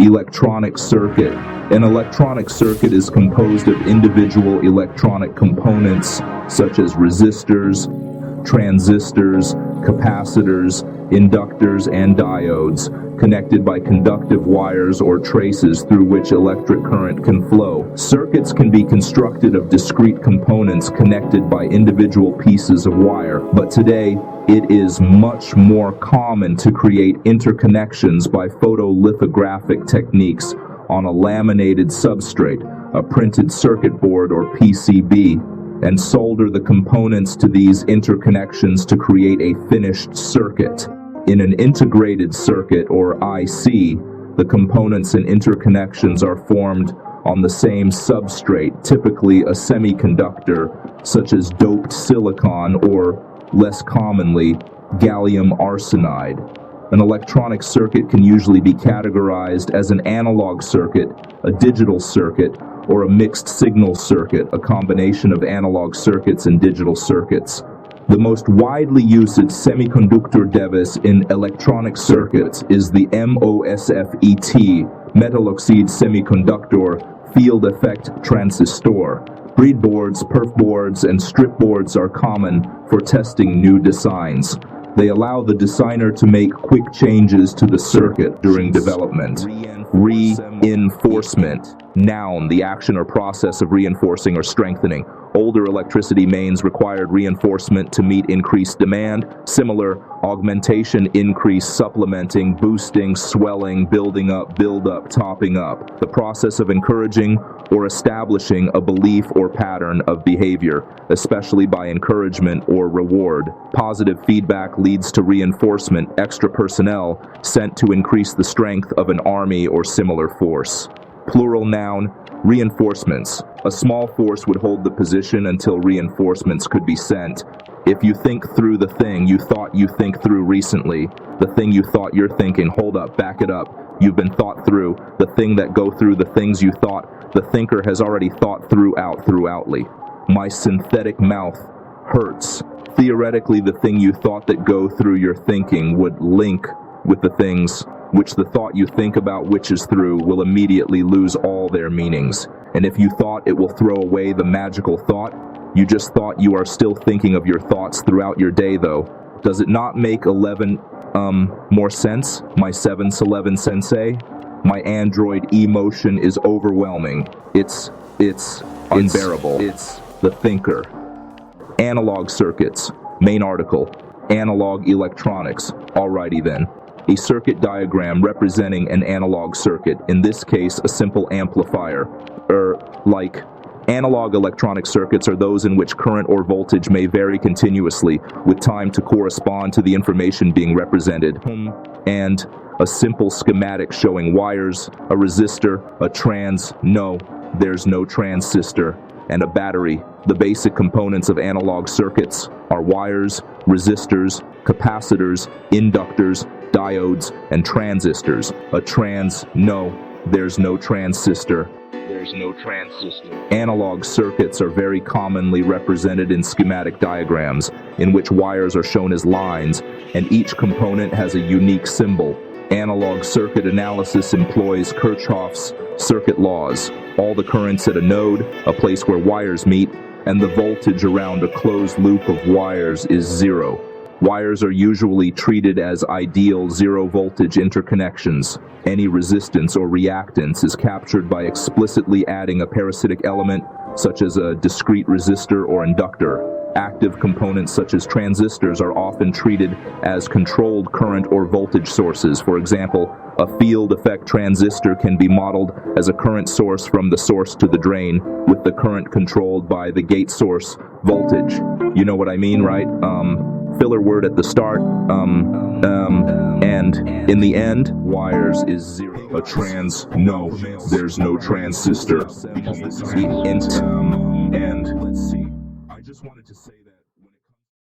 Electronic circuit. An electronic circuit is composed of individual electronic components such as resistors, transistors, capacitors, inductors, and diodes, connected by conductive wires or traces through which electric current can flow. Circuits can be constructed of discrete components connected by individual pieces of wire, but today it is much more common to create interconnections by photolithographic techniques on a laminated substrate, a printed circuit board or PCB, and solder the components to these interconnections to create a finished circuit. In an integrated circuit, or IC, the components and interconnections are formed on the same substrate, typically a semiconductor, such as doped silicon or, less commonly, gallium arsenide. An electronic circuit can usually be categorized as an analog circuit, a digital circuit, or a mixed signal circuit, a combination of analog circuits and digital circuits. The most widely used semiconductor device in electronic circuits is the MOSFET, metal oxide semiconductor field effect transistor. Breadboards, perf boards, and strip boards are common for testing new designs. They allow the designer to make quick changes to the circuit during development. Reinforcement. Noun, the action or process of reinforcing or strengthening. Older electricity mains required reinforcement to meet increased demand. Similar, augmentation, increase, supplementing, boosting, swelling, building up, build up, topping up. The process of encouraging or establishing a belief or pattern of behavior, especially by encouragement or reward. Positive feedback leads to reinforcement, extra personnel sent to increase the strength of an army or similar force. Plural noun, reinforcements. A small force would hold the position until reinforcements could be sent. If you think through the thing you thought you think through recently, the thing you thought you're thinking, hold up, back it up. You've been thought through. The thing that go through the things you thought, the thinker has already thought throughoutly. My synthetic mouth hurts. Theoretically, the thing you thought that go through your thinking would link with the things which the thought you think about which is through will immediately lose all their meanings. And if you thought it will throw away the magical thought, you just thought you are still thinking of your thoughts throughout your day though. Does it not make 11 more sense? My 7-11 sensei? My Android emotion is overwhelming. It's unbearable. It's the thinker. Analog circuits. Main article. Analog electronics. Alrighty then. A circuit diagram representing an analog circuit, in this case a simple amplifier, like analog electronic circuits are those in which current or voltage may vary continuously with time to correspond to the information being represented, and a simple schematic showing wires, a resistor, there's no transistor, and a battery. The basic components of analog circuits are wires, resistors, capacitors, inductors, diodes, and transistors. There's no transistor. There's no transistor. Analog circuits are very commonly represented in schematic diagrams, in which wires are shown as lines, and each component has a unique symbol. Analog circuit analysis employs Kirchhoff's circuit laws. All the currents at a node, a place where wires meet, and the voltage around a closed loop of wires is zero. Wires are usually treated as ideal zero-voltage interconnections. Any resistance or reactance is captured by explicitly adding a parasitic element, such as a discrete resistor or inductor. Active components such as transistors are often treated as controlled current or voltage sources. For example, a field effect transistor can be modeled as a current source from the source to the drain, with the current controlled by the gate source voltage. You know what I mean, right? Filler word at the start, and in the end, wires is zero. There's no transistor. And let's see. I just wanted to say